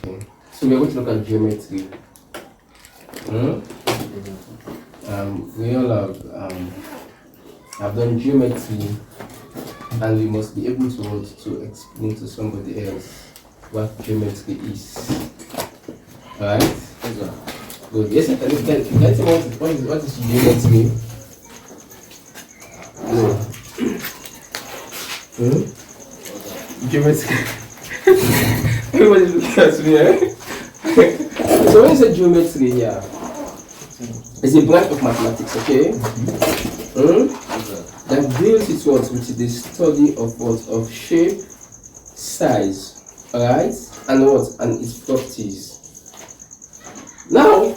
So we are going to look at geometry. We all have done geometry, and we must be able to explain to somebody else what geometry is. Alright? Good. Yes, can you tell me what is geometry? No. Geometry. Everybody look at me, eh? So when you say geometry here, it's a branch of mathematics, okay? That deals with what? With the study of what? Of shape, size, alright? And what? And its properties. Now,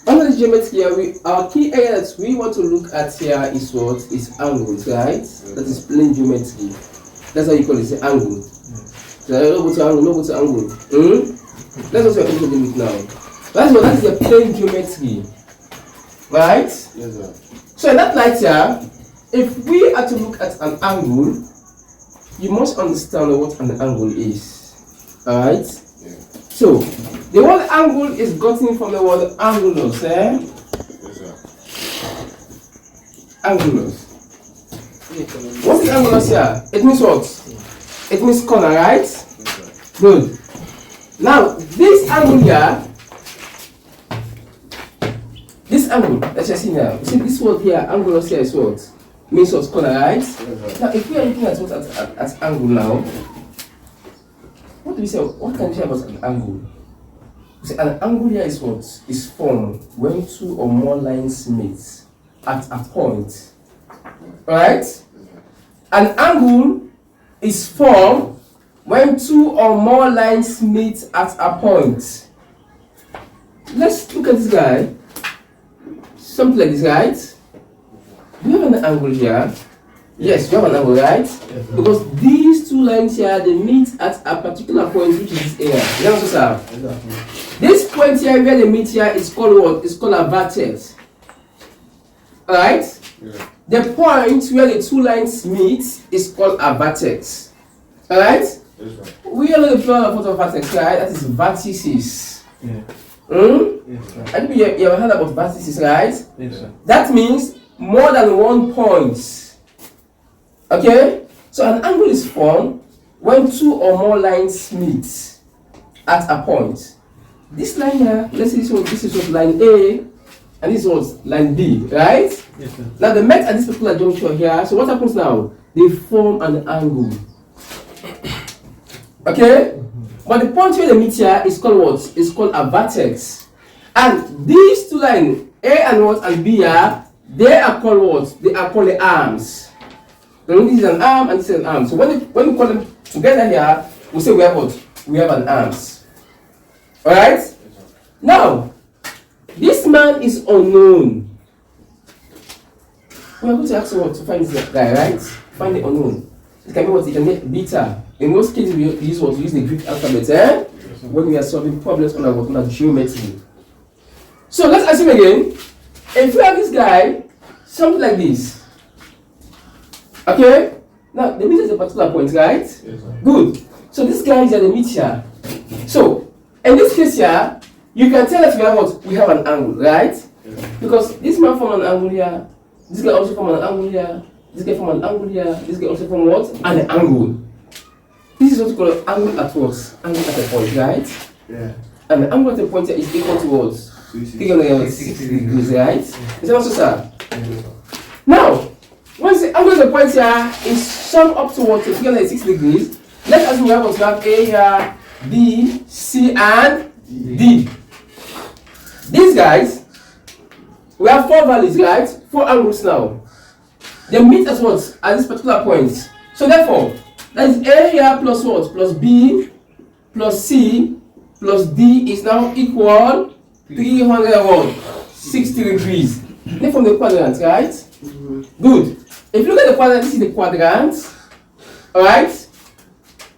under the geometry here, our key area that we want to look at here is what? Is angles, right? That is plane geometry. That's how you call it, say angle. So no go to angle, no go to angle. That's what we are going to do with now. That is the plane geometry. Right? Yes, sir. So in that light here, if we are to look at an angle, you must understand what an angle is. Alright? Yeah. So the word angle is gotten from the word angulus, eh? Yes, sir. Angulus. What is angulus here? It means what? It means corner, right? Yes, Good. Now this angle here, this angle that you're seeing here, you see this word here, angulus here is what? Means what? Corner, right? yes, Now if we are looking at what at angle now, what do we say? What can we say about an angle? We say an angle here is what? Is formed when two or more lines meet at a point. Right? An angle is formed when two or more lines meet at a point. Let's look at this guy. Something like this, right? Do you have an angle here? Yes, you have an angle, right? Yes, Because these two lines here, they meet at a particular point, which is this area. You know what, sir? yes. This point here, where they meet here, is called what? It's called a vertex. Alright? Yeah. The point where the two lines meet is called a vertex. Alright? Yes, sir. We all know the plural of vertex, right? That is vertices. Yeah. Yes, sir. I think you ever heard about vertices, right? Yes, sir. That means more than one point. Okay? So an angle is formed when two or more lines meet at a point. This line here, let's say this is what line A, and this was line B, right? Yes, sir. Now they met at this particular juncture here. So what happens now? They form an angle. Okay? But the point where they meet here is called what? It's called a vertex. And these two lines, A and what and B here, they are called what? They are called the arms. So this is an arm and this is an arm. So when we call them together here, we say we have what? We have an arms. Alright? Now, this man is unknown. We are going to ask you what to find this guy, right? Find the unknown. It can be what? It can get beta. In most cases, we use what? We use the Greek alphabet, eh? When we are solving problems on our geometry. So let's assume again, if we have this guy, something like this. Okay? Now, the meet is a particular point, right? Yes, sir. Good. So this guy is at the meet here. So, in this case here, you can tell that we have what? We have an angle, right? Yes. Because this man formed an angle here, this guy also formed an angle here, this guy formed an angle here, this guy also formed what? An angle. This is what we call an angle at what? Angle at a point, right? Yeah. And the angle at a point here is equal to what? 360 degrees, right? Is that also, sir? Yes, sir. Now, once the angle at a point here is summed up to what? To 360 degrees, let's assume we have what? We have A here, B, C, and D. These guys, we have four values, right? Four angles now. They meet at what? At this particular point. So therefore, that is A here plus what? Plus B plus C plus D is now equal 360 degrees. Then from the quadrant, right? Good. If you look at the quadrant, this is the quadrant. Alright?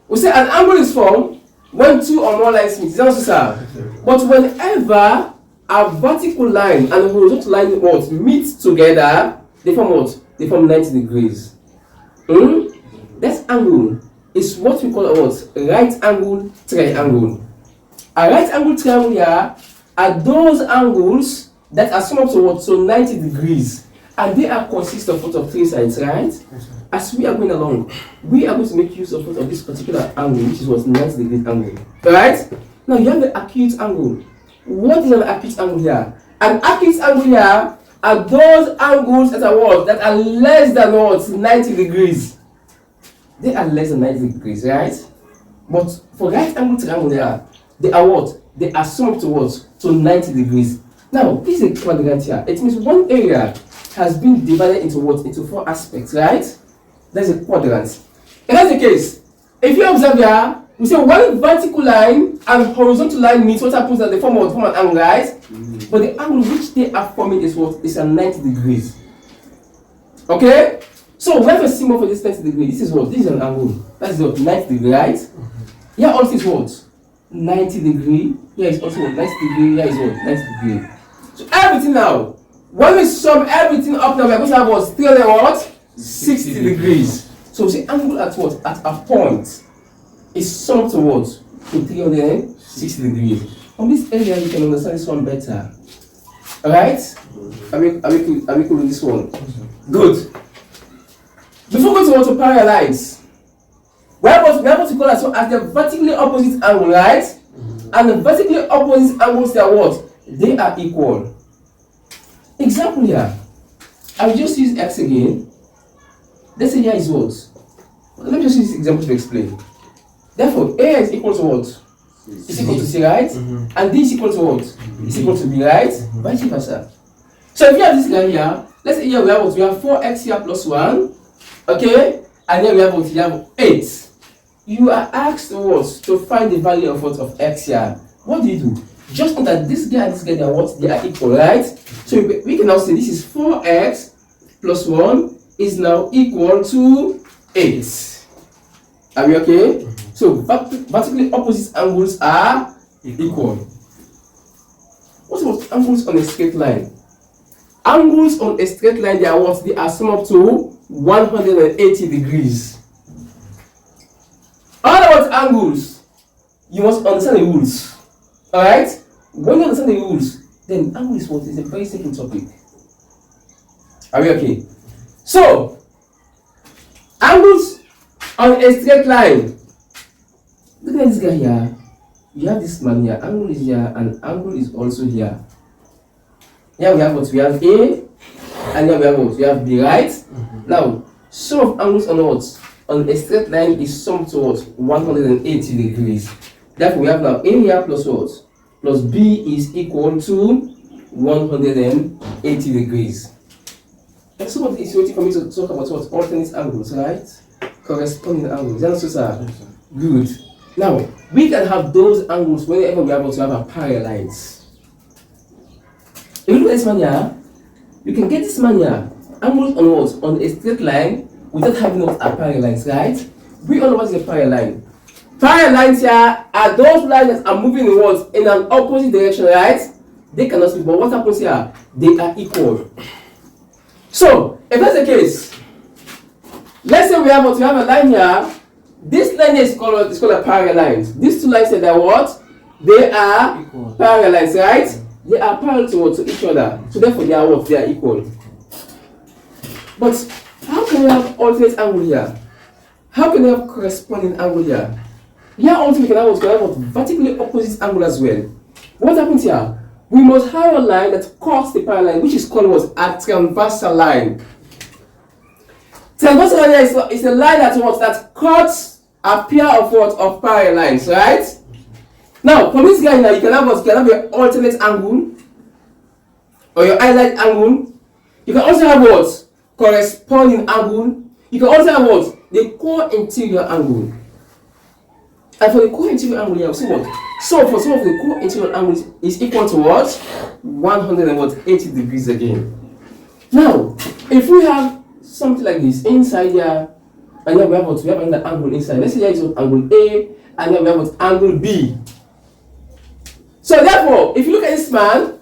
We say an angle is formed when two or more lines meet. Is that what you say? But whenever a vertical line and a horizontal line what meet together, they form what? They form 90 degrees. That angle is what we call a what? Right angle triangle. A right angle triangle here are those angles that are sum up to what? So 90 degrees. And they are consist of what? Of three sides, right? As we are going along, we are going to make use of what? Of this particular angle, which is what? 90 degrees angle. Alright? Now you have the acute angle. What is an acute angle here? An acute angle here are those angles that are what? That are less than what? 90 degrees. They are less than 90 degrees, right? But for right angle triangle they are what? They are sum up to what? To 90 degrees. Now, this is a quadrant here. It means one area has been divided into what? Into four aspects, right? That's a quadrant. If that's the case, if you observe here, we say one vertical line and horizontal line means what happens at the form of an angle, right? But the angle which they are forming is what? Is a 90 degrees. Okay? So we have a symbol for this 90 degrees. This is what? This is an angle. That is what? 90 degree, right? Here also is what? 90 degree. Here is also what? 90 degree. Here is what? 90 degree. So everything now, when we sum everything up now, we are going to have what? 300 what? 60 degrees. So we say angle at what? At a point is sum to what? To 360 degrees. From this area, you can understand this one better. Alright? Are we cool with this one? Good. Before we go to parallelize, we are able to call as well as the vertically opposite angle, right? And the vertically opposite angles, they are what? They are equal. Example here. I will just use x again. Let's say here is what? Let me just use this example to explain. Therefore, A is equal to what? Is equal to C, right? And D is equal to what? Is equal to B, right? Vice versa. So if you have this guy here, let's say here we have what? We have 4x here plus 1. Okay? And here we have what? We have 8. You are asked what? To find the value of what? Of x here. What do you do? Just know that this guy and this guy, they are what? They are equal, right? So we can now say this is 4x plus 1 is now equal to 8. Are we okay? So vertically opposite angles are equal. What about angles on a straight line? Angles on a straight line, they are what? They are sum up to 180 degrees. All about angles, you must understand the rules. Alright? When you understand the rules, then angle is what? It's a very simple topic. Are we okay? So, angles on a straight line. Look at this guy here. You have this man here. Angle is here, and angle is also here. Here we have what? We have A, and here we have what? We have B, right? Now, sum of angles on what? On a straight line is sum to what? 180 degrees. Therefore, we have now A here plus what? Plus B is equal to 180 degrees. And somebody is waiting for me to talk about what? Alternate angles, right? Corresponding angles. Is that so, sir? Good. Now, we can have those angles whenever we are able to have a parallel lines. If you look at this man here, you can get this man here. Angles on what? On a straight line without having what? A parallel lines, right? We all know what is a parallel line. Parallel lines here are those lines that are moving in what? In an opposite direction, right? They cannot speak, but what happens here? They are equal. So, if that's the case, let's say we have what? We have a line here. This line is called a parallel line. These two lines are what? They are equal. Parallel lines, right? They are parallel to what? To each other. So therefore they are what? They are equal. But how can we have alternate angle here? How can we have corresponding angle here? Here also we can have what? Vertically opposite angle as well. What happens here? We must have a line that cuts the parallel line, which is called what? A transversal line. Transversal line is a line that what? That cuts a pair of what? Of parallel lines, right? Now, from this guy now, you can have what? You can have your alternate angle or your highlight angle. You can also have what? Corresponding angle. You can also have what? The co-interior angle. And for the co-interior angle, you have see what? So for some of the co-interior angles is equal to what? 180 degrees again. Now, if we have something like this inside here, and then we have what? We have another angle inside. Let's say here is what? Angle A, and then we have what? Angle B. So therefore, if you look at this man,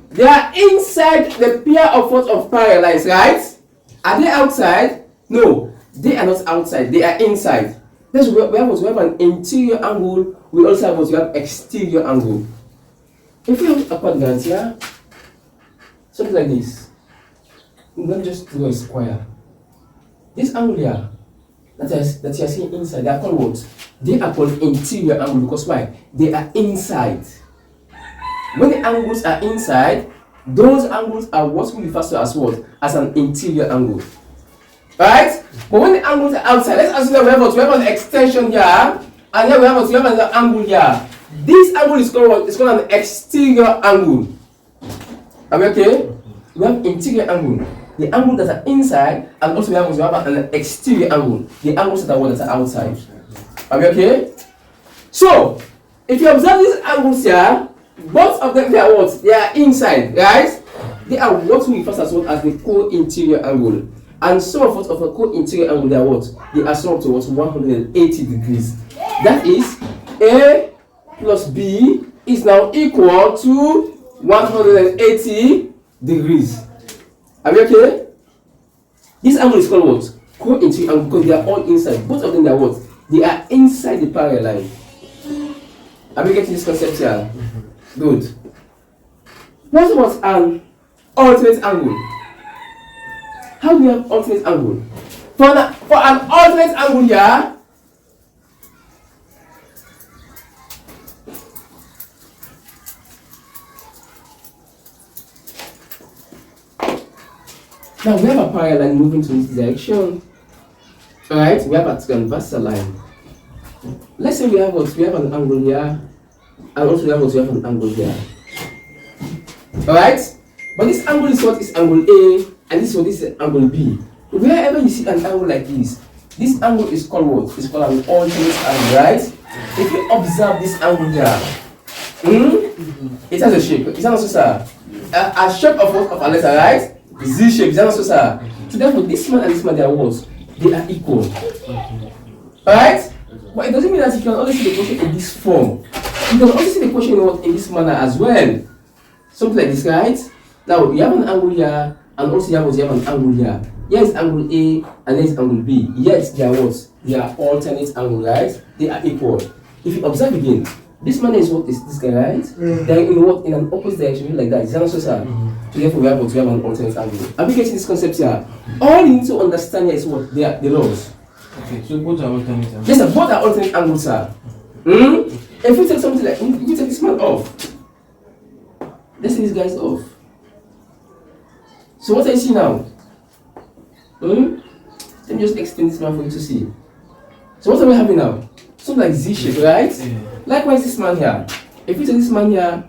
they are inside the pair of what? Of parallel lines, right? Are they outside? No, they are not outside. They are inside. That's where we have an interior angle, we also have what we have exterior angle. If we have a quadrant here, something like this, let me just draw a square. This angle here, that you are seeing inside, they are called what? They are called interior angle because why? They are inside. When the angles are inside, those angles are what we refer to as what? As an interior angle. Right? But when the angles are outside, let's assume that we have an extension here, and here we have another angle here. This angle is called what? It's called an exterior angle. Are we okay? We have interior angle, the angles that are inside, and also we have an exterior angle, the angles that are outside. Are we okay? So, if you observe these angles here, both of them they are what? They are inside, right? They are what we refer to as the co-interior angle. And some of a co-interior angle, they are what? They are sum up to what? 180 degrees. That is, A plus B is now equal to 180 degrees. Are we okay? This angle is called what? Co-interior angle because they are all inside. Both of them they are what? They are inside the parallel line. Are we getting this concept here? Good. What was an alternate angle? How do we have alternate angle? For an alternate angle here, now we have a parallel line moving to this direction. Alright, we have a transversal line. Let's say we have an angle here, and also we have an angle here. Alright? But this angle is what is angle A, and this is angle B. Wherever you see an angle like this angle is called what? It's called an alternate angle, right? If you observe this angle here, it has a shape. Is that also, sir? A shape of what? Of a letter, right? Z shape. Is that also, sir? So therefore, this man and this man, they are what? They are equal. Alright? But it doesn't mean that you can only see the question in this form. You can also see the question in this manner as well. Something like this, right? Now, you have an angle here, and also you have an angle here. Here is angle A, and here is angle B. Yes, they are what? They are alternate angle, right? They are equal. If you observe again, this man is what is this guy, right? They are in what? In an opposite direction, like that. Is that also, sir? So therefore, we have an alternate angle. Are we getting this concept here? All you need to understand here is what? They are the laws. Okay, so both are alternate angles. Yes, sir, both are alternate angles, sir. If we take something like, if we take this man off, let's say this guy is off. So what I see now? Let me just extend this man for you to see. So what are we having now? Something like Z shape, right? Yeah. Likewise, this man here. If we take this man here,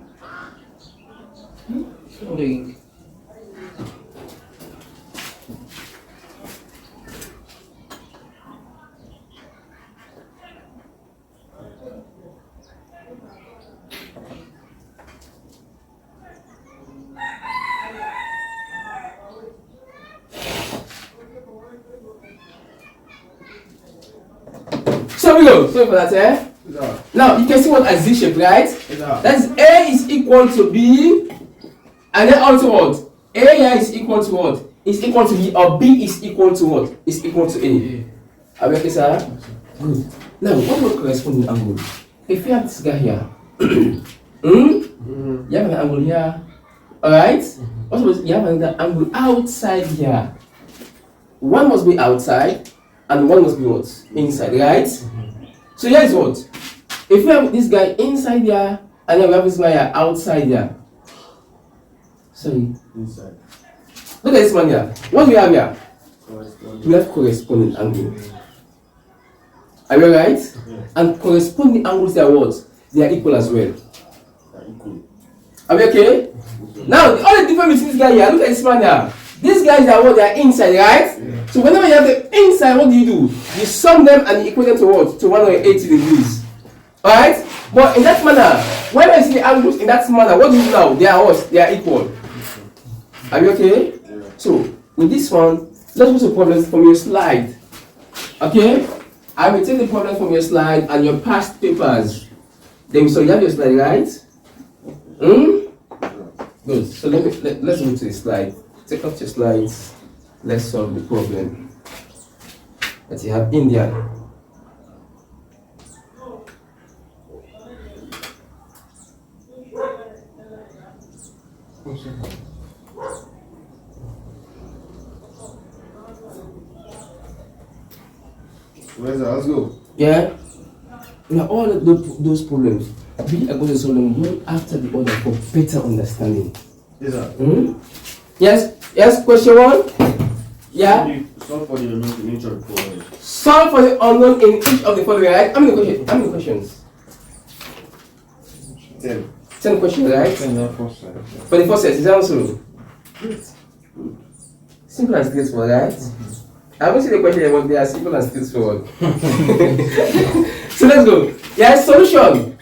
so we go. Sorry for that, eh? Now you can see what a Z shape, right? That's A is equal to B, and then also what? A here is equal to what? Is equal to B, or B is equal to what? Is equal to A. Are we okay, sir? Good. Now, what would corresponding angle? If you have this guy here, you have an angle here, alright? Also, you have another angle outside here. One must be outside, and one must be what? Inside, right? So here is what? If we have this guy inside here, and then we have this guy here outside here. Sorry. Inside. Look at this one here. What do we have here? Corresponding. We have corresponding angle. Are you right? Yes. And corresponding angles, they are what? They are equal as well. They are equal. Are we okay? Now, the only difference between this guy here, look at this man here. These guys are what? They are inside, right? Yeah. So whenever you have the inside, what do? You sum them and equate them to what? To 180 degrees. Alright? But in that manner, when I see the angles in that manner, what do you do now? They are what? They are equal. Are you okay? Yeah. So, with this one, let's go to problems from your slide. Okay? I will take the problem from your slide and your past papers. Then, so you have your slide, right? Good. So let's go to the slide. Take out your slides. Let's solve the problem that you have in there. Let's go. Yeah? Now all of those problems, we are going to solve them one after the other for better understanding. Yes, sir. Yes, question 1? Yeah? Solve for the unknown in each of the following. Solve for the unknown in each of the following, right? How many questions? 10. 10 questions, right? For the first set, is that also? Simple and straightforward, right? I haven't seen the question, but they are simple and straightforward. So let's go. Yes, solution.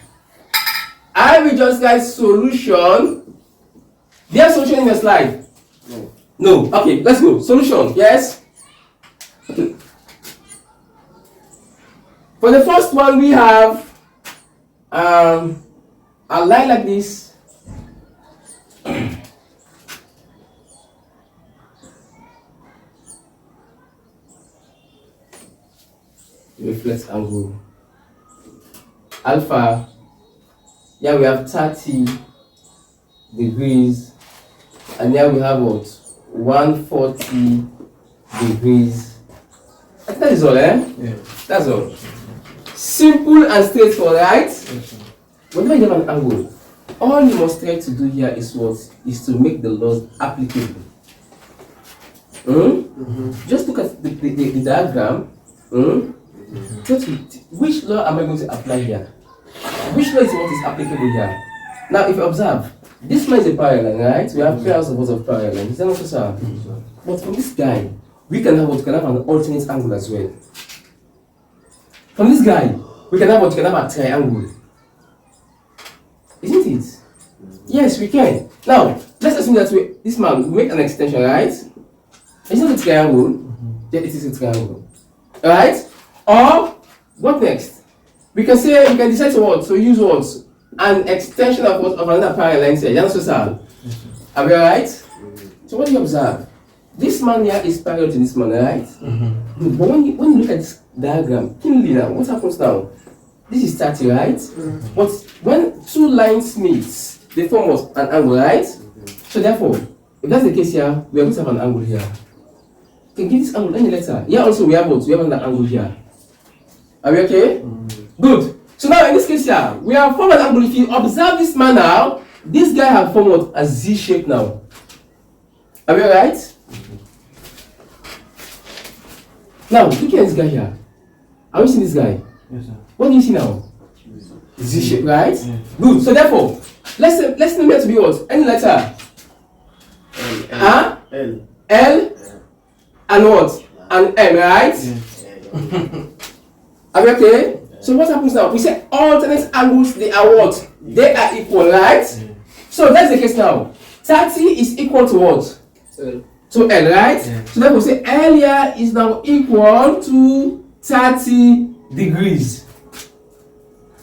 I will just write solution. There's solution in the slide. No. No. Okay, let's go. Solution. Yes. Okay. For the first one, we have a line like this. Reflex angle. Alpha. Here we have 30 degrees, and here we have what? 140 degrees. That is all, eh? Yeah. That's all. Simple and straightforward, right? Yes, Whenever you have an angle, all you must try to do here is what? Is to make the laws applicable. Just look at the diagram. Which law am I going to apply here? Which law is what is applicable here? Now, if you observe, this line is a parallel, right? We have pairs of parallel. Is that not so, sir? But from this guy, we can have what? We can have an alternate angle as well. From this guy, we can have what? We can have a triangle. Isn't it? Yes, we can. Now, let's assume that this man will make an extension, right? It's not a triangle. Yeah, it is a triangle. Alright? Or, what next? We can decide to what? So use what? An extension of what? Of another parallel here. You understand? Are we alright? So what do you observe? This man here is parallel to this man, right? But when you look at this diagram, keenly now, what happens now? This is 30, right? But when two lines meet, they form what? An angle, right? So therefore, if that's the case here, we are going to have an angle here. You can give this angle any letter. Here also we have what? We have another angle here. Are we okay? Good. So now in this case here, we have formed an angle. If you observe this man now, this guy has formed what? A Z shape now. Are we alright? Now, looking at this guy here. Are you seeing this guy? Yes, sir. What do you see now? Z shape, right? Yeah. Good. So therefore, let's name it to be what? Any letter. L. L and what? And M, right? Yeah. Are we okay? So what happens now? We say alternate angles, they are what? They are equal, right? So that's the case now. 30 is equal to what? To L, right? Yeah. So therefore we say L here is now equal to 30 degrees.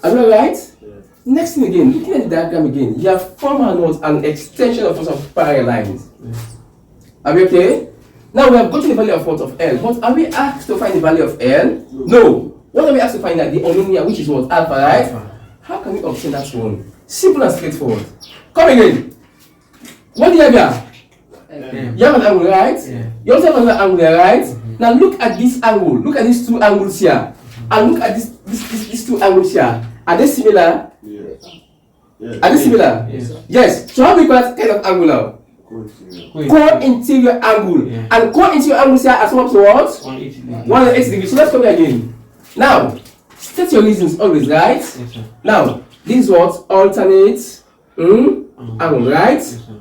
Are we alright? Yeah. Next thing again, looking at the diagram again, you have formed an extension of some parallel lines. Are we okay? Now we have gotten the value of what? Of L. But are we asked to find the value of L? No. What are we asked to find? That the unknown here, which is what? Alpha, right? Alpha. How can we obtain that one? Simple and straightforward. Come again. What do you have here? Yeah. You have an angle, right? Yeah. You also have another angle here, right? Now look at this angle. Look at these two angles here. And look at these two angles here. Are they similar? Yeah. Yeah. Are they similar? Yes. Yes. So how do we call that kind of angle now? Co-interior angle. Yeah. And co-interior angles here are sum to what? 180 degrees. 180 degrees. So let's come here again. Now, state your reasons always, right? Yes, sir. Now, this is what? Alternate angle, right? Yes, sir.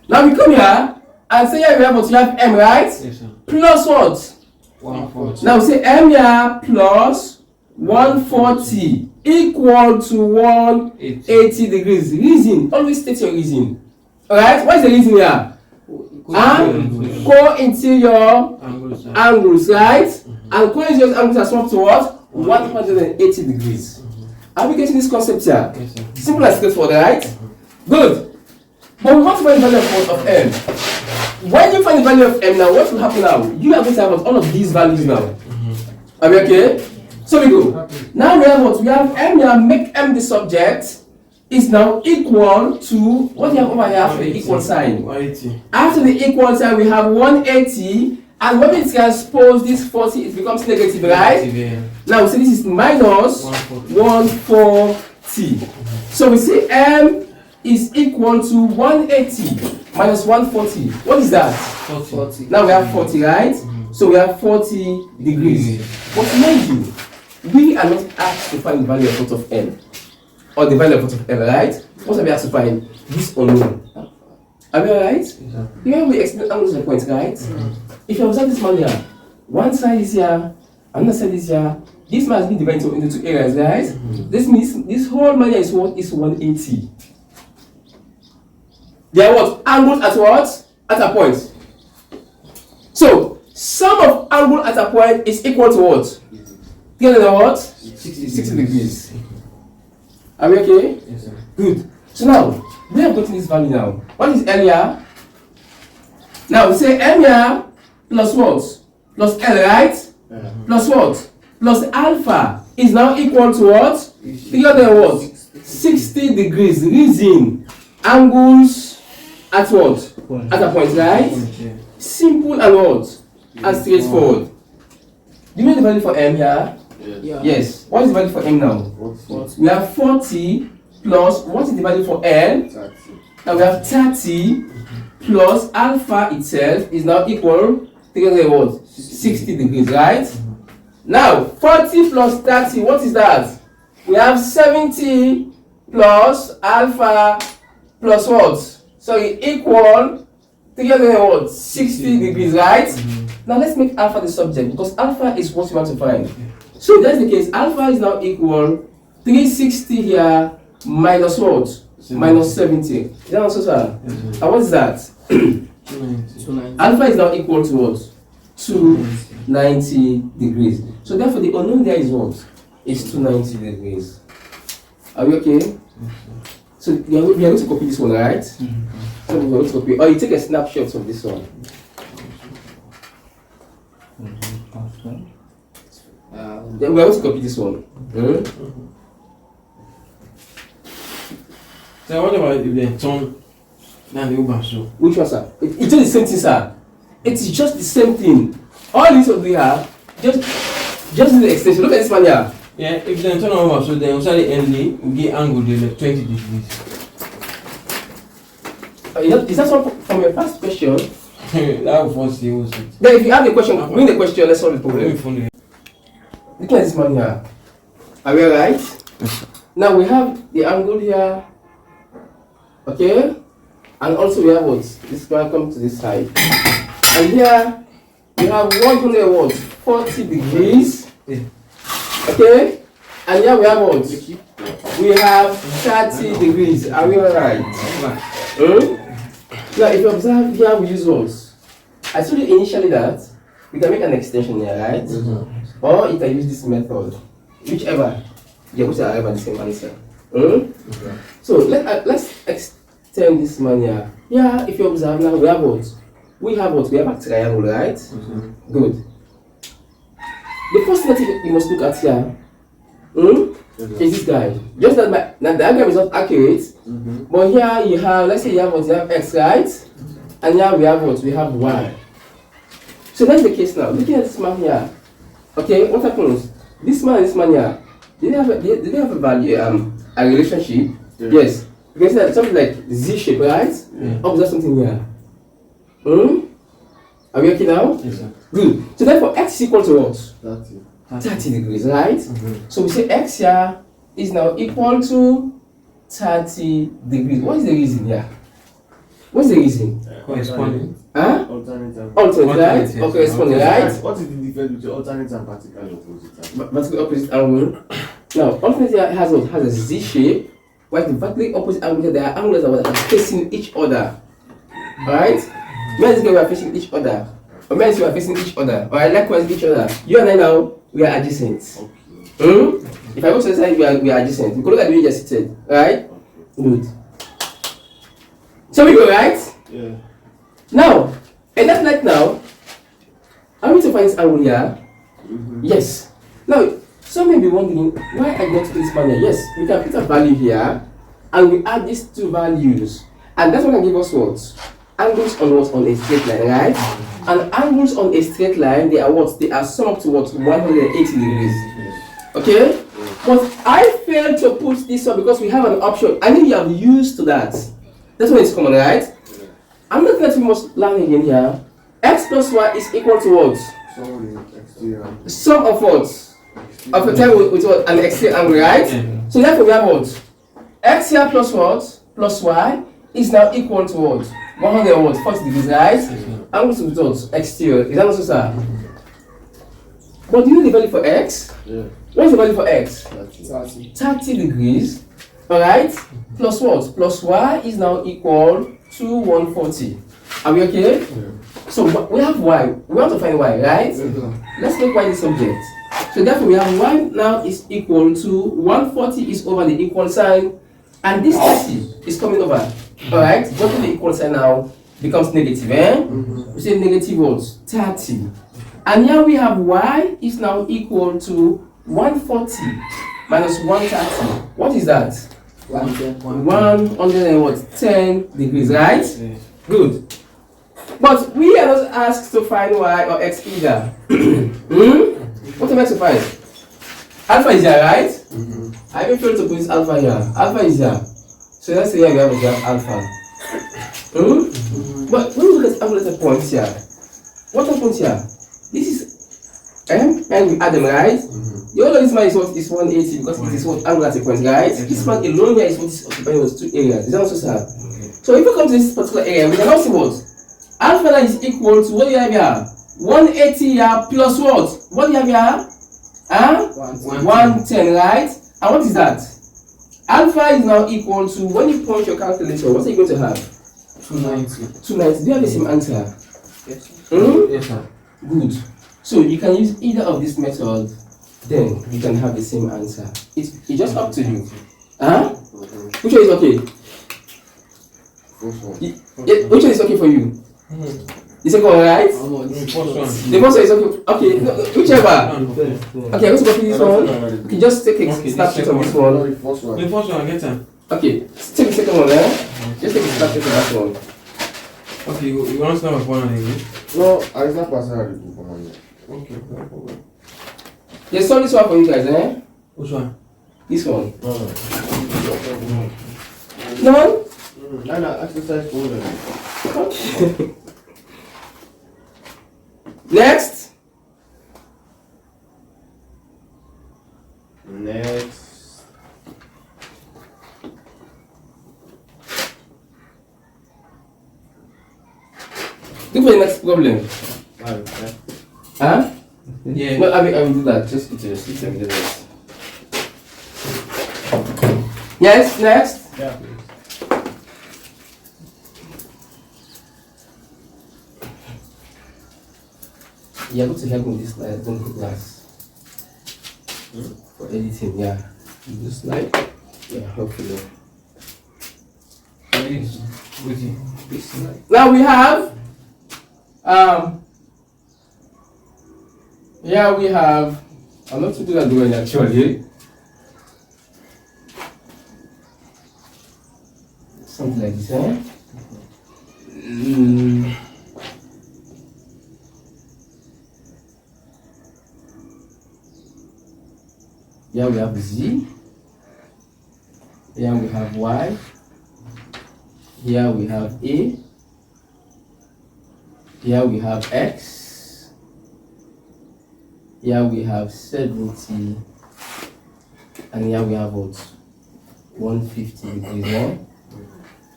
Now we come here and say here we have what? You have M, right? Yes, sir. Plus what? 140. Now we say M here plus 140 equal to 180 degrees. Reason. Always state your reason. Alright? What is the reason here? Co-interior Angles, sir. angles, right? And co-interior angles are swapped to what? 180 degrees. Are we getting this concept here? Yes, sir. Simple and straightforward, right? Good. But we want to find the value of M. When you find the value of M now, what will happen now? You are going to have all of these values now. Are we okay? So we go. Now we have what? We have M here, make M the subject, is now equal to what do you have over here after the equal sign? 180. After the equal sign, we have 180, and when we transpose this 40, it becomes negative, right? Yeah. Now we say this is minus 140. 140. So we say M is equal to 180 minus 140. What is that? 40. Now we have 40, right? So we have 40 degrees. But mind you, we are not asked to find the value of root of n or the value of root of n, right? What are we asked to find? This unknown. Are we alright? Exactly. Here we explain angles and points, right? If you observe this man here, one side is here, another side is here. This man has been divided into two areas, right? This means this whole man here is what? Is 180. They are what? Angled at what? At a point. So, sum of angle at a point is equal to what? Together what? 60 degrees. Are we okay? Yes, sir. Good. So now, we have gotten this value now. What is L here? Now we say M here plus what? Plus L, right? Plus what? Plus alpha is now equal to what? Together what? 60 degrees. Reason. Angles at what? At a point, right? Yeah. Simple and what? And straightforward. Do you know the value for M here? Yes. Yes. What is the value for M now? 40. We have 40 plus, what is the value for L? 30. Now we have 30 plus alpha itself is now equal together what? 60 degrees, right? Now 40 plus 30, what is that? We have 70 plus alpha plus what? Sorry, equal together what? 60 degrees, right? Now let's make alpha the subject because alpha is what we want to find. So if that's the case, alpha is now equal 360 here minus what? Minus 70. Is that also, sir? Yes, sir. And what is that? 290. Alpha is now equal to what? 290 degrees. So therefore the unknown there is what? Is 290 degrees. Are we okay? So we are going to copy this one, right? So we are going to copy. Or you take a snapshot of this one. Then we are going to copy this one. So what about if they turn now the Uber so? Which one, sir? It's just the same thing, sir. It is just the same thing. All this what we have, just do the extension. Look at this one here. Yeah, if they turn over so then inside the end we get angle the like 20 degrees. Is that one from your first question? That will force you also. Then if you have the question, bring the question, let's solve the Let me problem. find it. Look at this one here. Are we alright? Now we have the angle here. Okay? And also we have what? This one come to this side. And here we have 100 what? 40 degrees. Yeah. Okay? And here we have what? We have 30 degrees. Are we alright? Now if you observe here we use what? I told you initially that we can make an extension here, right? Or you can use this method. Whichever. You're going to arrive at the same answer. So let's extend this man here. Yeah, if you observe now, we have what? We have what? We have a triangle, right? Good. The first thing you must look at here is this guy. Just that the diagram is not accurate, but here you have, let's say you have what? You have x, right? And here we have what? We have y. So that's the case now. Looking at this man here, okay, what happens? This man and this man here, did they have a value, a relationship? Yeah. Yes. Because that's something like Z shape, right? Yeah. Observe something here. Are we okay now? Yes, sir. Good. So therefore x is equal to what? 30. 30 degrees, right? So we say x here is now equal to 30 degrees. What is the reason here? What's the reason? Corresponding. Huh? Alternate and Alternate, right? Alternate, yes. Or corresponding, right? What is the difference between alternate and particular opposite? But the opposite angle. Now, alternate here has what? Has a Z shape. While the vertically opposite angle here, there are angles that are facing each other. Alright? Means we are facing each other. Or means we are facing each other. Alright, likewise each other. You and I now, we are adjacent. Okay. If I go to the side, we are adjacent. We could look at the way you just seated. Alright? Good. So we go, right? Yeah. Now, and that's like now, are we to find this angle here? Yes. Now, some may be wondering why I got to this manner. Yes, we can put a value here. and we add these two values, and that's what can give us what? Angles on what? On a straight line, right? And angles on a straight line, they are what? They are sum up to what? 180 degrees. Okay? But I failed to put this one because we have an option. I know you have used to that. That's when it's common, right? I'm not that we must learn again here. X plus y is equal to what? Sum of what? Of a triangle with what? An exterior angle, right? So therefore we have what? X here plus what? Plus y is now equal to what? 140 degrees, right? Angles with what? Exterior. Is that not so, sir? But do you know the value for x? Yeah. What is the value for x? 30. 30 degrees. Alright? Plus what? Plus y is now equal to 140. Are we okay? Yeah. So we have y. We want to find y, right? Let's make y the subject. So therefore we have y now is equal to 140 is over the equal sign, and this 30 is coming over. Alright? Jumping the equal sign now becomes negative, eh? We say negative what? 30. And here we have y is now equal to 140 minus 130. What is that? 110 degrees, right? Good. But we are not asked to find y or x either. What am I to find? Alpha is here, right? I even failed to put this alpha here. Alpha is here. So let's say here we have alpha. But when we look at angulated points here, what happens here? This is m and we add them, right? The other this man is what is 180 because it is what angular sequence, right? This man alone here is what is occupying those two areas. Is that also sad? So if we come to this particular area, we can now see what? Alpha now is equal to what do you have here? 180 here plus what? What do you have here? 110, right? And what is that? Alpha is now equal to, when you punch your calculator, what are you going to have? 290. 290. Do you have the same answer? Yes. Yes, sir. Good. So you can use either of this method, then you can have the same answer. It's just up to you. Which one is okay? Which one is okay for you? The second one, right? The first one. The first one is okay. Okay, no, whichever. Okay, I'm going to copy this one. Okay, just take a snapshot of this one. The first one. The first one, I get them. Okay, take the second one, eh? Just take a snapshot of that one. Okay, you want to start with one again? No, I not passing out the book on it. Okay, no problem. There's only this one for you guys, eh? Which one? This one. No. No? No, exercise for them. Okay. Next. Next. Look for the next problem. Okay. Huh? Yeah. No, I will do that. Just put your seat and do this. Yes, next. Yeah. You're going to help me with this slide. Don't put glass. For editing, yeah. This slide. Yeah, hopefully. This slide. Now we have here we have, I'm not too good at doing actually. Something like this, eh? Here we have Z. Here we have Y. Here we have A. Here we have X. Here we have 70. And here we have what? 150 degrees, eh?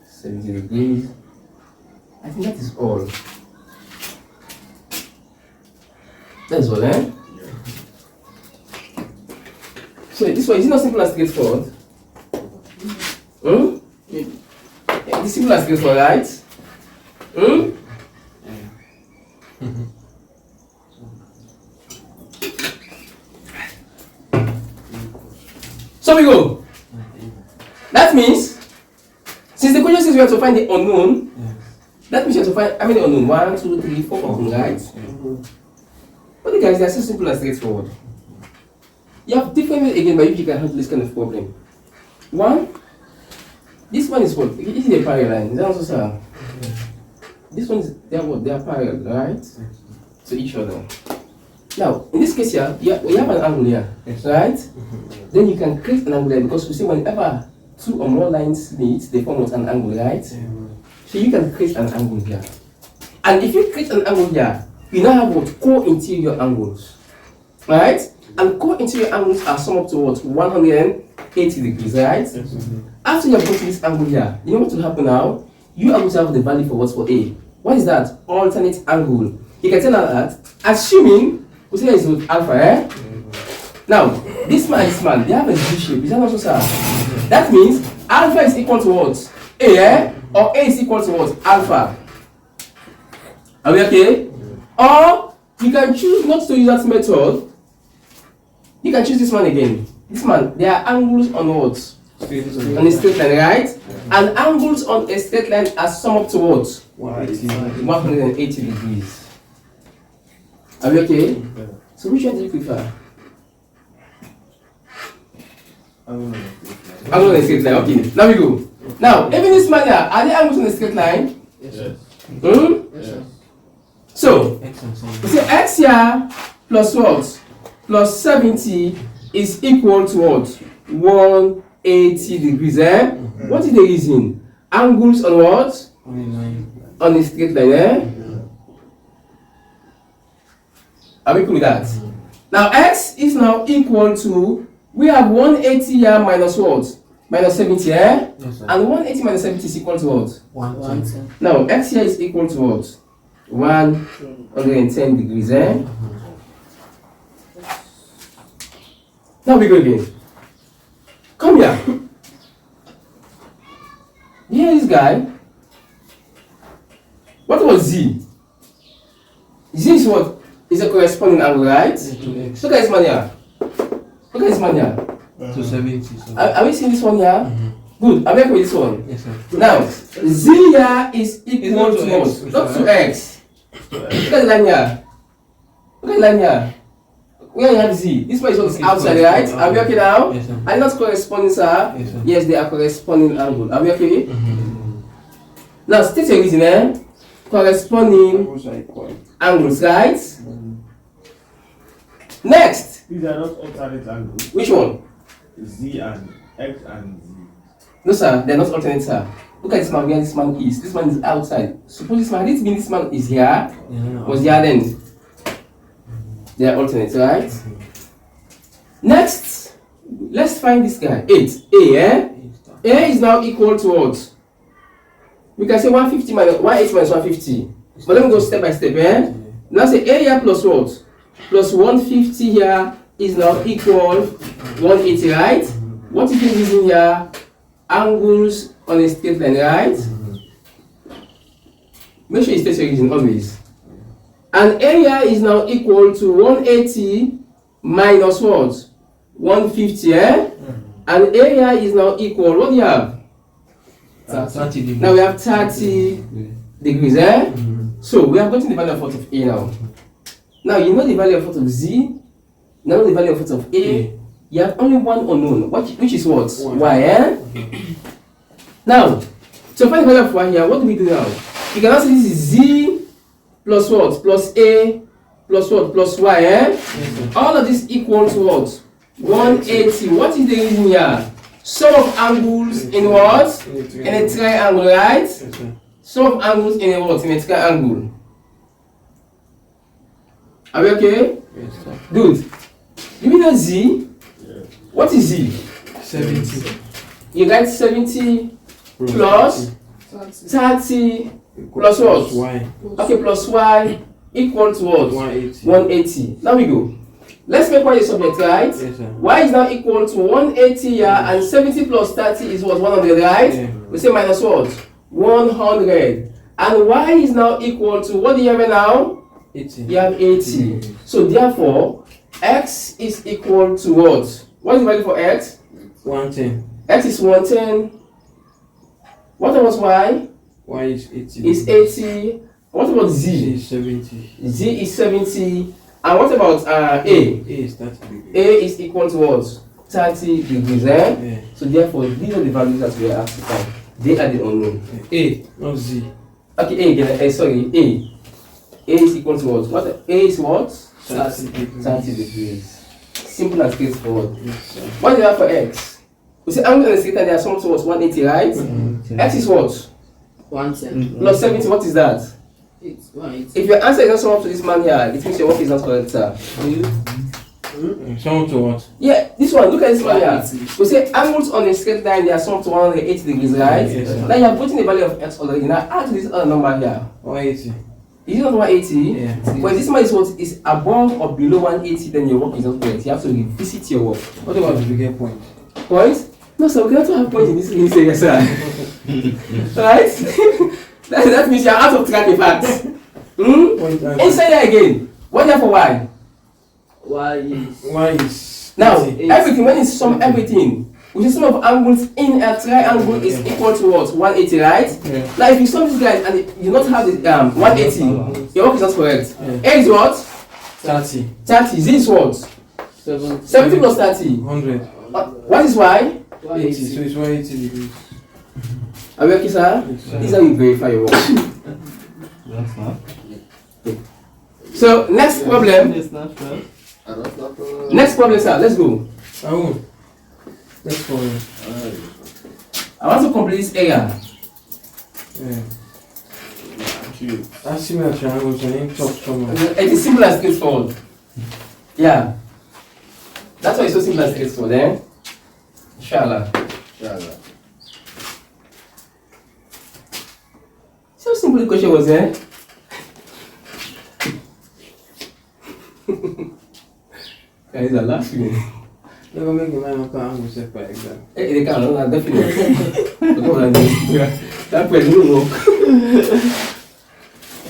70 degrees. I think that is all. That's all, eh? So this one is not simple and straightforward. It's simple and straightforward, right? So we go. That means, since the question says we have to find the unknown, that means you have to find how many unknown? 1, 2, 3, 4 unknown, right? But the guys, they are so simple and straightforward. You have different ways again by which you can handle this kind of problem. One, This one is what? This is a parallel line. Is that also, sir? This one is, they are what? They are parallel, right? To each other. Now, in this case here, we have an angle here, right? Then you can create an angle here because we say whenever two or more lines meet, they form what? An angle, right? So you can create an angle here. And if you create an angle here, you now have what? Co-interior angles, right? And co-interior angles are sum up to what? 180 degrees, right? After you have got to this angle here, you know what will happen now? You are going to have the value for what? For A. What is that? Alternate angle. You can tell her that, assuming, we say it's with alpha, eh? Now, this man and this man, they have a Z shape. Is that also, sir? That means alpha is equal to what? A, eh? Or A is equal to what? Alpha. Are we okay? Or you can choose not to use that method. You can choose this one again. This man, there are angles on what? On a straight line, right? And angles on a straight line are sum up to what? 180 degrees. Are we okay? So which one do you prefer? Angle on a straight line, okay. Now we go. Now, even this man here, are there angles on a straight line? Yes. Yes. So, we say x here plus what? Plus 70 is equal to what? 180 degrees, eh? What is the reason? Angles on what? On a straight line, eh? Are we cool with that? Now, x is now equal to, we have 180 here minus what? Minus 70, eh? Yes, sir. And 180 minus 70 is equal to what? 110. Now, x here is equal to what? 110 degrees, eh? Now we go again. Come here. Here is guy. What was Z? Z is what? Is a corresponding angle, right? Look at this man here. Look at this man here. 270. Are we seeing this one here? Good. Are we okay with this one? Yes, sir. Now, Z here is equal to what? Not to X. Look at the line here. Look at the line here. Where you have Z. This one is what is outside, right? Are we okay now? Yes, sir. Are they not corresponding, sir? Yes, sir. Yes, they are corresponding angle. Are we okay? Now, state your reason, eh? Corresponding angles, right? Next. These are not alternate angles. Which one? Z and X and Z. No, sir. They are not alternate, sir. Look at this man where this man is. This man is outside. Suppose this man, this man is here. Was here then. They are alternate, right? Next, let's find this guy. 8. A, eh? A is now equal to what? We can say 150 minus 180 minus 150. But let me go step by step, eh? Now say A here plus what? Plus 150 here is now equal 180, right? What is the reason here? Angles on a straight line, right? Make sure you state your reason always. And area is now equal to 180 minus what? 150, eh? And area is now equal, what do you have? 30 degrees. Now we have 30 degrees, eh? So we have gotten the value of what of A now. Now you know the value of what of Z, now the value of what of A. You have only one unknown, which is what? Y, eh? Now, to find the value of Y here, what do we do now? You can also this is Z plus what? Plus A plus what? Plus Y, eh? All of this equal to what? 180. What is the reason here? Sum of angles in what? In a triangle, right? Sum of angles in a what? In a triangle. Are we okay? Yes, sir. Good. Do we know Z? What is Z? 70. You write 70 plus 30 plus what? Y. Okay, plus Y equal to what? 180. 180. Now we go. Let's make Y a subject, right? Yes, sir. Y is now equal to 180 here, and 70 plus 30 is what? 100, right? Yeah. We say minus what? 100. And Y is now equal to, what do you have now? 80. You have 80. So therefore, X is equal to what? What is the value for X? 110. X is 110. What about Y? Y is 80. Is 80. What about Z Z? is 70. Z is 70. And what about A? A is 30 degrees. A is equal to what? 30 degrees, Yeah. So therefore, these are the values that we are asked to find. They are the unknown. A, not Z. Okay, A again. Sorry, A. A is equal to what? What? A is what? 30 degrees. 30 degrees. Simple and straightforward. Yes, sir. What do you have for X? We say angle and theta, they are sum towards 180, right? X is what? 110. Plus 70, what is that? It's 180. If your answer is not sum up to this man here, it means your work is not correct, sir. Someone to what? Yeah, this one, look at this one here. 180. We say angles on a straight line, they are sum to 180 degrees, right? Yes, sir. Now you have putting the value of X already. Now add this other number here. 180. Is it not 180? Yeah. When this man is what is above or below 180, then your work is not correct. You have to revisit your work. What about the bigger point? Point? No, sir, we cannot have point in this area, sir. Right? that means you are out of track, in fact. Point and Inside there again. What do you have for Y? Y is Y is Now, 80. everything, when you sum everything, which is sum of angles in a triangle is equal to what? 180, right? Yeah. Now, if you sum this guy and you not have the 180, your work is not correct. Yeah. A is what? 30. 30. Z is what? 70. 70 plus 30. 100. What is Y? 80. So it's 180 degrees. Are we okay, sir? Yes, sir. This is how you verify your work. So, next problem. Next problem, sir. Let's go. I won't. Let's go. I want to complete this area. Yeah. That's similar triangles and in top somewhere. It is simple and straightforward. Yeah. That's why it's so simple and straightforward, eh? Inshallah. See how simple the question was, eh? Guys are laughing. Never make a man of angle set by exam. Eh, they can't, no, definitely. That person will work.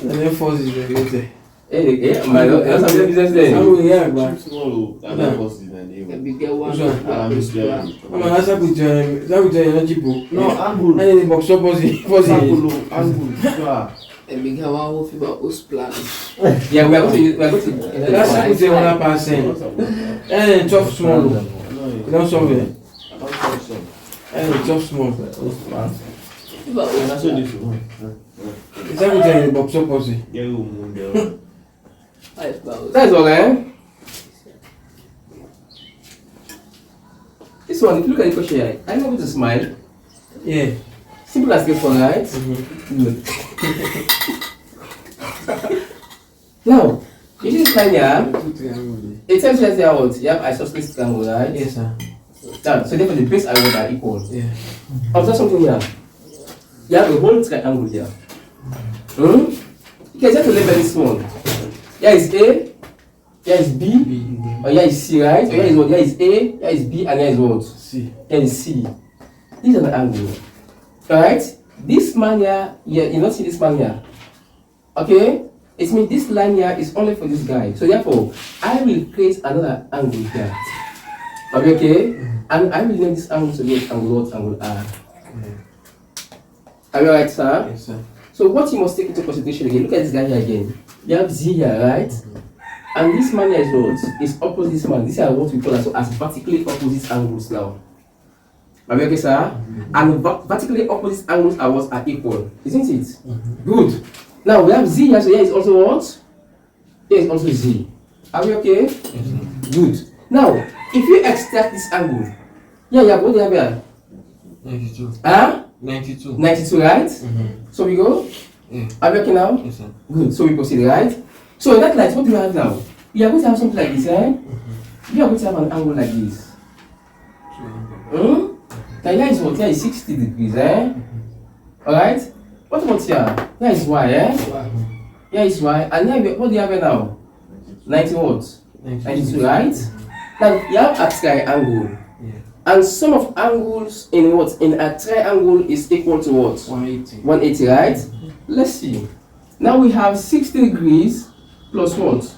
And then force is regulated. My Lord, that's a business there. Angle, yeah, but. the bigger one. Which one? Yeah. Mama, that's a good energy book. No, angle. And the box opposite. Angle. The bigger one will feel who's plan. Yeah, we are going to. That's a good 100%. And then chop small. You don't solve it. And then chop small. That's what this one. It's a good box opposite. That's all, eh? This one, if you look at the question here, I'm able to smile. Yeah. Simple as straightforward, right? Good. Now, you see this line here, Two triangles. it tells you that what? You have isosceles triangle, right? Yes, sir. Now, so therefore the base and what are equal. Yeah. Observe something here. You have a whole triangle here. You can just label this one. Here is A, here is B, or here is C, right? Or here is what? Here is A, here is B, and here is what? See. Here is C. This is an angle. Alright? This man here, you not see this man here. Okay? It means this line here is only for this guy. So therefore, I will create another angle here. Okay? And I will name this angle to be angle what? Angle R. Are you alright, sir? Yes, sir. So what you must take into consideration again, look at this guy here again. You have Z here, right? And this man here is what? Is opposite this man. These are what we call as vertically opposite angles now. Are we okay, sir? And vertically opposite angles are what? Are equal. Isn't it? Good. Now we have Z here, so here is also what? Here is also Z. Are we okay? Yes, sir. Good. Now, if you extract this angle, yeah, what do you have here? 92. Huh? 92. 92, right? So we go. Yeah. Are we okay now? Yes, sir. Good. So we proceed, right? So in that light, what do we have now? We are going to have something like this, eh? We are going to have an angle like this. Now here is what? Here is 60 degrees, eh? Alright? What about here? Here is Y, eh? Here is Y. And here, what do you have here now? 90 what? 92, right? Now you have a triangle. Yeah. And sum of angles in what? In a triangle is equal to what? 180. 180, right? Let's see. Now we have 60 degrees plus what?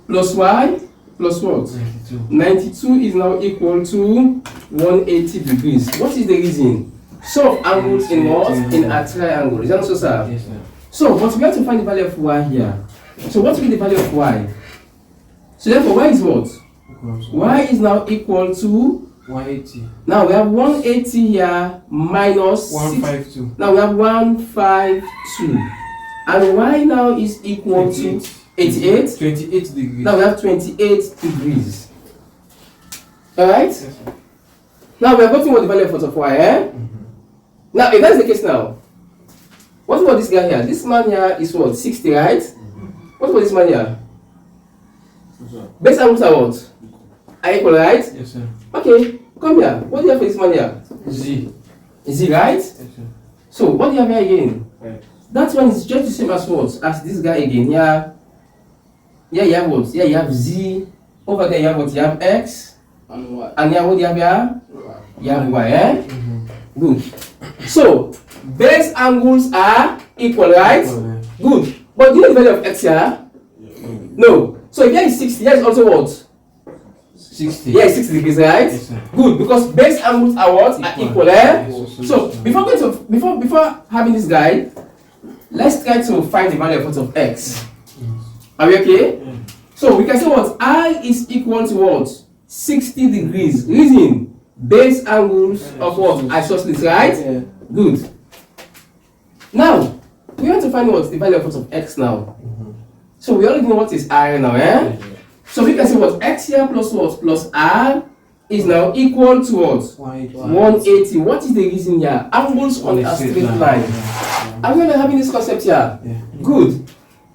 Plus Y plus what? 92. 92 is now equal to 180 degrees. What is the reason? Sum of angles in what? In a triangle. Is that also, sir? Yes, sir. So, but we have to find the value of Y here. So what will be the value of Y? So therefore, Y is what? y is now equal to 180. now we have 180 here minus 152. now we have 152 and y now is equal to 88. 28 degrees. Now we have 28 degrees. Alright? Yes, sir. Now we are getting what the value of y, eh? Now if that's the case now, what about this guy here? This man here is what? 60, right? What about this man here? Base angles are what? Are equal, right? Yes, sir. Okay, come here. What do you have for this man here? Z. Is it right? Yes, sir. So what do you have here again? Right. That one is just the same as what? As this guy again. Yeah. Yeah, you have what? Yeah, you have z. Over there you have what? You have x. And what? And here what do you have here? You have y, eh? Mm-hmm. Good. So base angles are equal, right? Good. But do you know the value of x here? No. So if here is 60, here is also what? 60. Here is 60 degrees, right? Yes, sir. Good, because base angles are what? Are equal, eh? Yes, So before having this guy, let's try to find the value of x. Are we okay? So we can say what? I is equal to what? 60 degrees. Reason base angles of what? Isosceles, right? Yeah. Good. Now we want to find what the value of x now. So we already know what is r now, eh? So we can say what x here plus what plus r is now equal to what? 180. What is the reason here? Angles on a straight line. Are we not having this concept here? Yeah. Good.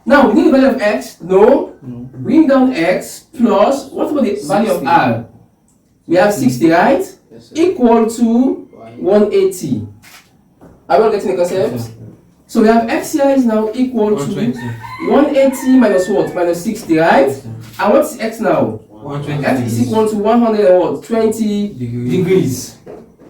Now we need the value of x. No. Bring down x plus what about the value of r? We have 60, right? Yes, sir. Equal to 180. Are we all getting the concept? Yes, sir. So we have x here is now equal to 120. 180 minus what? Minus 60, right? Yes, sir. And what is x now? 120 X is degrees. equal to 120 Degrees. degrees.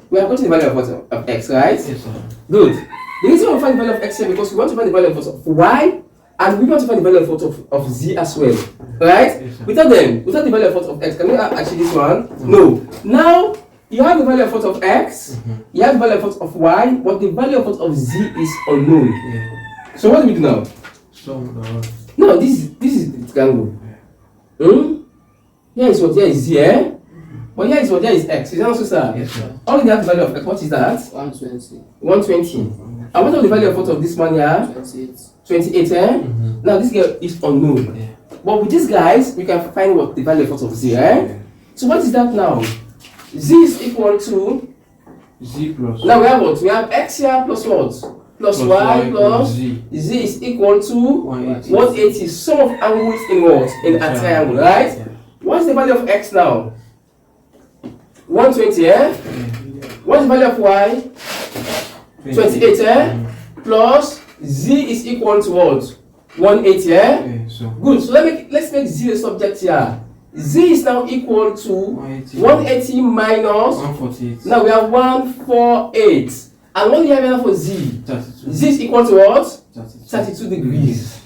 We have got the value of what? Of x, right? Yes, sir. Good. The reason we find the value of x here because we want to find the value of y and we want to find the value of z as well. Right? Yes, sir. Without the value of x, can we achieve this one? No. Now you have the value of x, you have the value of y, but the value of z is unknown. Yeah. So what do we do now? So, No, this is the triangle. Here is what? Here is z, eh? But here is what? Here is x. Is that also sir? yes, sir. Only the value of x. What is that? 120. 120. And what is the value of this man here? 28. 28, eh? Now this guy is unknown. Yeah. But with these guys, we can find what the value of z, eh? Yeah. So what is that now? Z is equal to, Z plus. now we have what? We have x here plus what? Plus y plus Z. z is equal to 180. 180. Sum of angles in what? In a triangle, right? Yeah. What's the value of x now? 120, eh? What's the value of y? 28, eh? Plus z is equal to what? 180, eh? Okay, so Good. So let's make z a subject here. Z is now equal to 180 minus. 148. Now we have 148. And what do you have here for z? 32. Z is equal to what? 32. 32 degrees.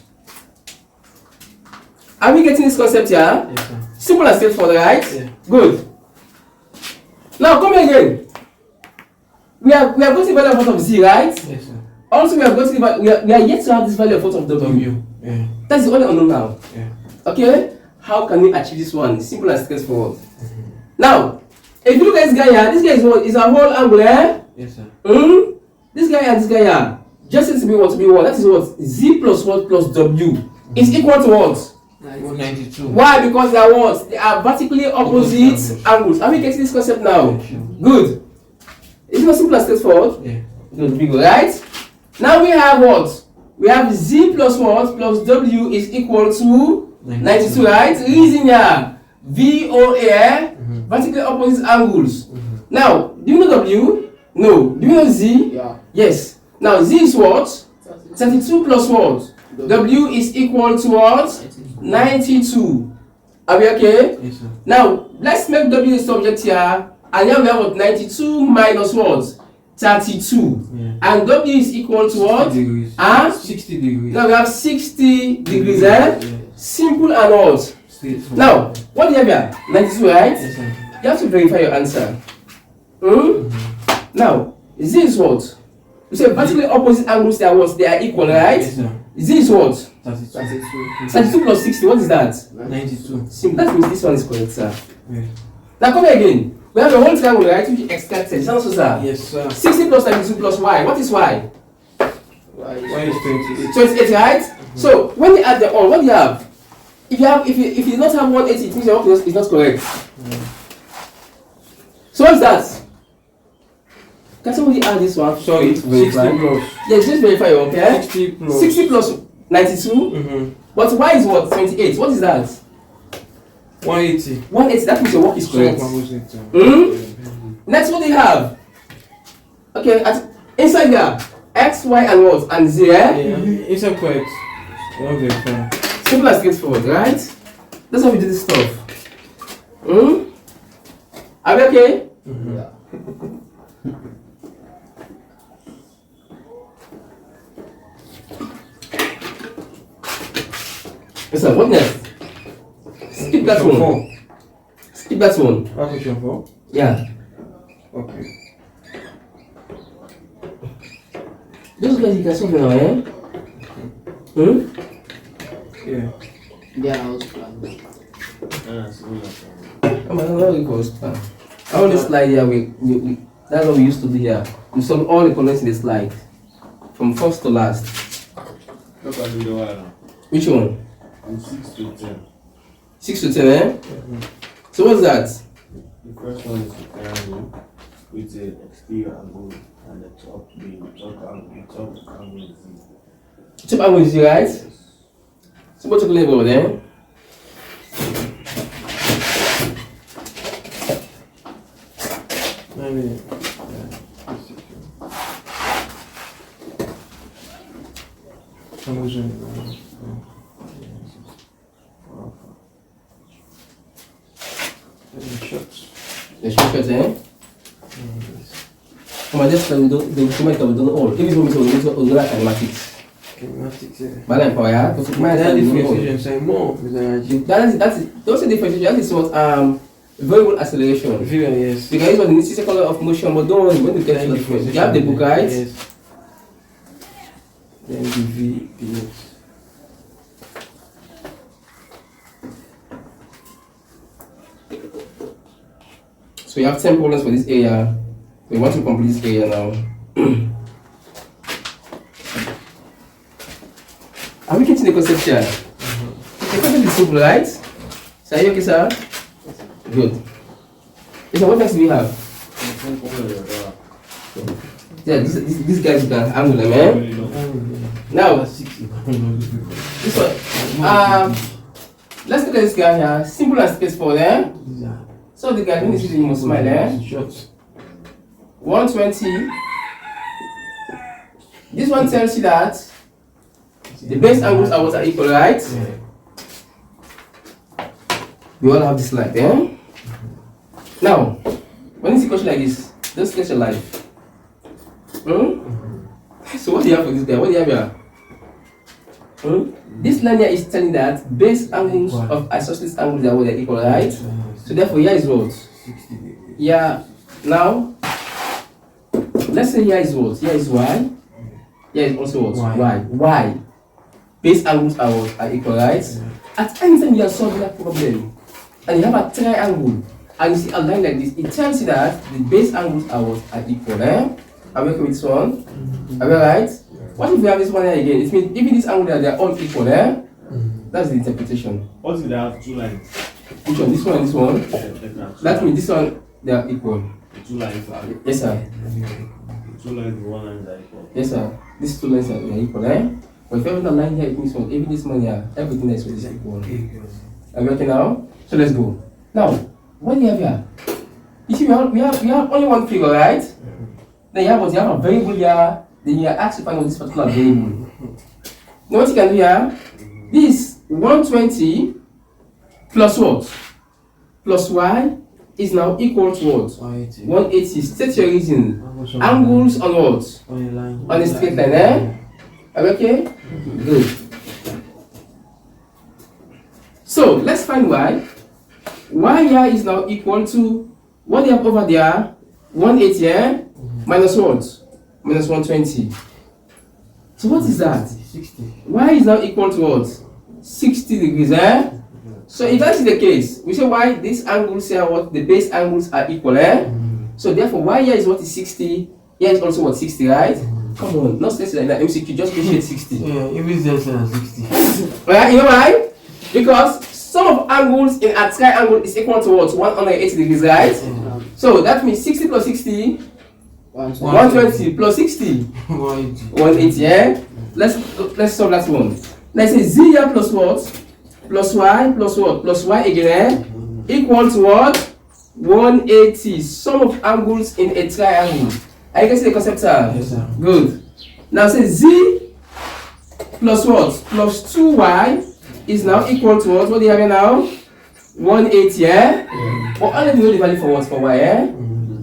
Are we getting this concept here? Yes, sir. Simple and straightforward, right? Yeah. Good. Now come here again. We have got the value of z, right? Yes, sir. Also, we have got the we are yet to have this value of w. Yeah. That's the only unknown now. Yeah. Okay? How can we achieve this one? Simple and straightforward. Now, if you look at this guy here, this guy is what? Is a whole angle, eh? Yes, sir. This guy and this guy here, just seems to be what? To be what? That is what? Z plus what plus w is equal to what? 192. Why? Because they are what? They are vertically opposite angles. Are we getting this concept now? Yeah, sure. Good. Is it not simple and straightforward? Yeah. Good, big, right? Now we have what? We have z plus what? Plus w is equal to 92, right? Reason here. VOA, vertically opposite angles. Now, do you know w? No. Do you know z? Yeah. Yes. Now z is what? 32 plus what? W is equal to what? 92. Are we okay? Yes, sir. Now, let's make W the subject here. And here we have what? 92 minus what? 32. Yeah. And W is equal to what? 60 degrees. Huh? 60 degrees. Now we have 60 degrees, eh? Yeah. Simple and what? Straightforward. Now, what do you have here? 92, right? Yes, sir. You have to verify your answer. Now, Z is what? You say vertically opposite angles they are what? They are equal, right? Yes, sir. This is what? 32. 32 plus 60, what is that? 92. Simple. That means this one is correct, sir. Yes. Now come here again. We have a whole triangle, right? Which is extracted. Is that also, sir? Yes, sir. 60 plus 92 plus y. What is y? Y is 28. 28, right? So when you add them all, what do you have? If you don't have 180, it means your work is not correct. So what's that? Can somebody add this one? Sorry, 60 plus. Yes, just verify, okay? 60 plus. 60 plus 92. Mm-hmm. But y is what? 28. What is that? 180. 180. That means your work is correct. Mm-hmm. Next, what do you have? Okay, inside there, x, y, and what? And z. Yeah, it's a correct. Okay, fine. Simple and straightforward, right? That's how we do this stuff. Are we okay? Mm-hmm. Yeah. Listen, what next? Skip that Question one. Skip that one. Question 4. Yeah. Okay. Those guys you can solve now, eh? Yeah. Their house plan. I'm not equals plan. I want this slide here. We that's what we used to do here. We solve all the columns in the slide from first to last. Look at the one now. Which one? From 6 to 10. 6 to 10, eh? So what's that? The first one is the triangle with the exterior angle and the top being top angle is Z. Top angle is right? So what's the level then? Maybe. The shortcut, eh? Come on, just the document of the all. If it's going to do that kinematics. But for ya, because my That dad is differentiation say more. that's don't say differentiation. That is what variable acceleration. Yes. Because it's what the necessary color of motion. But don't worry when you get to the point. You have the book, right? Yes. Then the V dx. So you have 10 problems for this area. We want to complete this area now. Are we getting the concept here? The concept is simple, right? So are you okay, sir? Good. So what next do we have? Yeah, these guys can angle them, eh? Now, this one. Let's look at this guy here. Simple and straightforward, eh? So the guy, when you see him, must smile, eh? 120. This one tells you that the base angles are what are equal, right? We all have this slide, eh? Now, when you see a question like this, don't sketch your life. So what do you have for this guy? What do you have here? This line here is telling that base angles of isosceles angles are what are equal, right? So therefore, here is what? Yeah. Now, let's say here is what? Here is y. Here is also what? Y. Base angles are what? Are equal, right? At any time you are solving that problem, and you have a triangle, and you see a line like this, it tells you that the base angles are what? Are equal, eh? Are we okay with this one? Are we right? What if we have this one here again? It means even this angle there, they are all equal, eh? That's the interpretation. What if they have two lines? Which one? This one and this one? That means this one, they are equal. The two lines are Yes, sir. the two lines, the one line are equal. Yes, sir. These two lines are equal, eh? But if you have a line here, it means what? Even this one here, everything else is equal. Are we okay now? So let's go. Now, what do you have here? You see, we have only one figure, right? Then you have what? You have a variable here. Then you are asked to find out this particular variable. Now what you can do here? This 120 plus what? Plus y is now equal to what? 180. State your reason. Angles on what? On a straight line, eh? Are we okay? Good. So let's find y. Y here is now equal to what do you have over there? 180, eh? Minus what? minus 120. So what is that? 60. Y is now equal to what? 60 degrees, eh? So if that is the case, we say why these angles here, what the base angles are equal, eh? So therefore, y here is what is 60, here is also what 60, right? Come on, not stress like that. MCQ, just appreciate 60. Yeah, if it's less than 60. Alright, you know why? Because sum of angles in a triangle is equal to what? 180 degrees, right? So that means 60 plus 60, 120 plus 60, 180, yeah? Let's solve that one. Let's say z here plus what? Plus y plus what? Plus y again, eh? Equal to what? 180. Sum of angles in a triangle. Are you guys see the concept, sir? Yes, sir. Good. Now say z plus what? Plus 2y is now equal to what? What do you have here now? 180, yeah? But already know the value for what? For y, eh?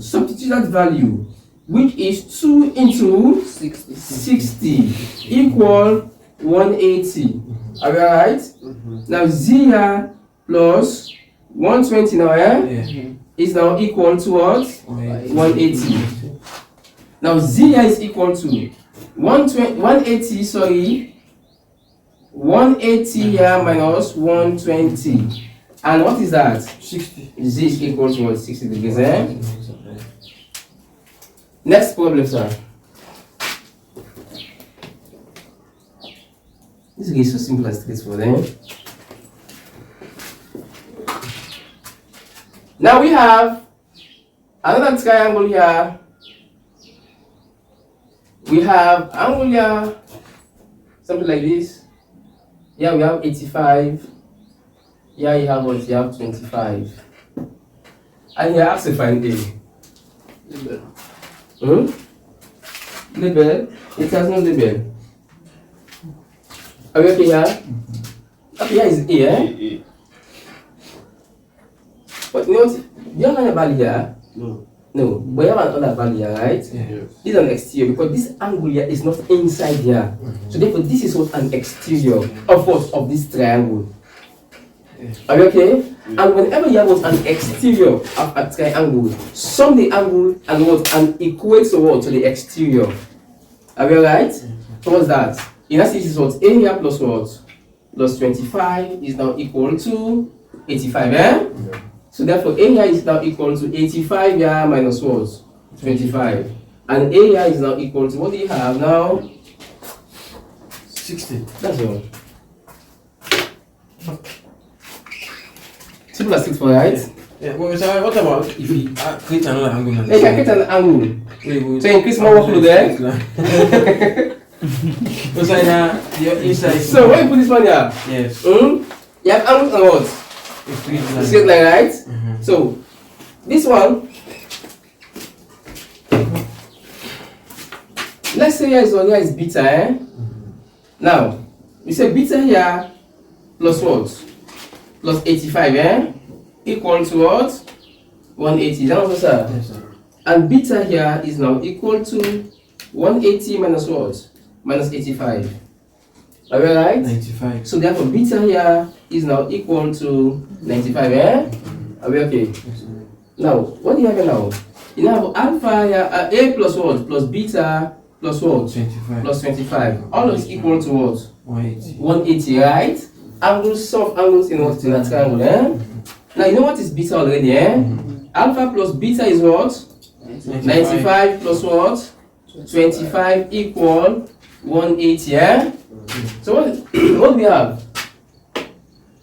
Substitute that value, which is 2 into 60 equal 180. Are we alright? Now z here plus 120 now, eh? Yeah. Is now equal to what? 180. Now z here is equal to 180, sorry. 180 here minus 120. And what is that? 60. Z is equal to what? 60 degrees, eh? Next problem, sir. This is so simple and straightforward, eh? Now we have another triangle here. We have angle here, something like this. Here we have 85. Here you have what? You have 25. And you have to find A. Label? It has no label. Are we okay here? Okay, here is A, eh? But you know what? Do you have any value here? No. No, but you have another value here, right? Yeah. This is an exterior because this angle here is not inside here. So therefore, this is what an exterior of what? Of this triangle. Are you okay? And whenever you have what an exterior of a triangle, sum the angle and what and equate to what to the exterior. Are we alright? So what's that? In that case, is what A here plus what? Plus 25 is now equal to 85, eh? So therefore, A here is now equal to 85 here minus what? 25. And A here is now equal to what do you have now? 60. That's all. Simple as 6 for right? Yeah, but sir, what about if we create another angle? You can create an angle. Wait, So increase more workload there. So sir, now your inside. So when you put this one here, Yes. you have angles and what? It's straight line. Straight line, right? So this one, let's say here is beta, eh? Now we say beta here plus what? Plus 85, eh? Equal to what? 180. Is that what, sir? Yes, sir. And beta here is now equal to 180 minus what? Minus 85. Are we right? 95. So therefore beta here is now equal to 95, eh? Are we okay? Yes, sir. Now, what do you have here now? You now have alpha here, A plus what? Plus beta plus what? 25. Plus 25. All is equal to what? 180. 180, right? Angles, sum of angles in what? In a triangle, eh? Now you know what is beta already, eh? Alpha plus beta is what? 95 plus what? 25 equal 180, eh? So what do we have?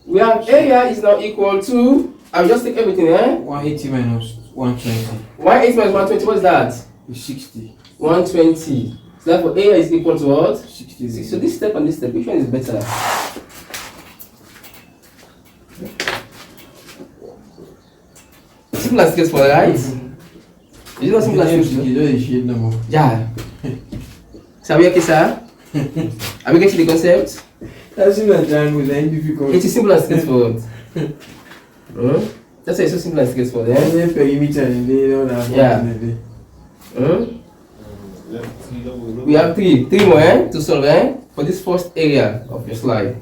We have A here is now equal to, I'll just take everything, eh? 180 minus 120 180 minus 120, what is that? is 60. 120. So therefore A here is equal to what? 60. So this step and this step, which one is better? Simple as this for right? Is it not simple as this? You don't shade no more. Yeah. So are we okay, sir? Are we getting the concept? That's in a triangle, then difficult. It is simple and straightforward. That's why it's so simple and straightforward. And Yeah. then perimeter and they don't have Yeah. We have three more to solve for this first area of your slide.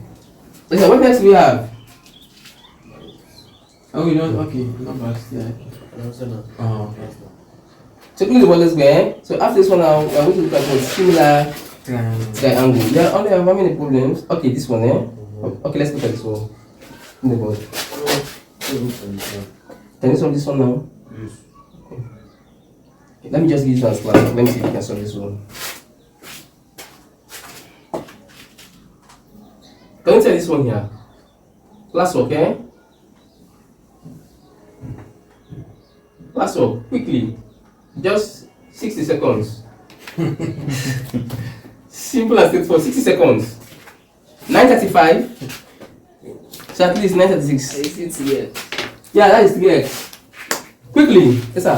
Okay, what next we have? Oh, we don't, okay, not past, yeah. Oh, okay. So quickly, let's go. So after this one now, we're going to look at what similar triangle. Yeah, only have how many problems? Okay, this one, Okay, let's look at this one. In the board. Can you solve this one now? Yes. Okay, let me just give you this one class. Let me see if you can solve this one. Can you tell this one here? Class work, Class work, quickly. Just 60 seconds. Simple as it for 60 seconds. 9:35. So at least 9:36. Is it here? Yeah, that is 3x. Quickly. Yes, sir.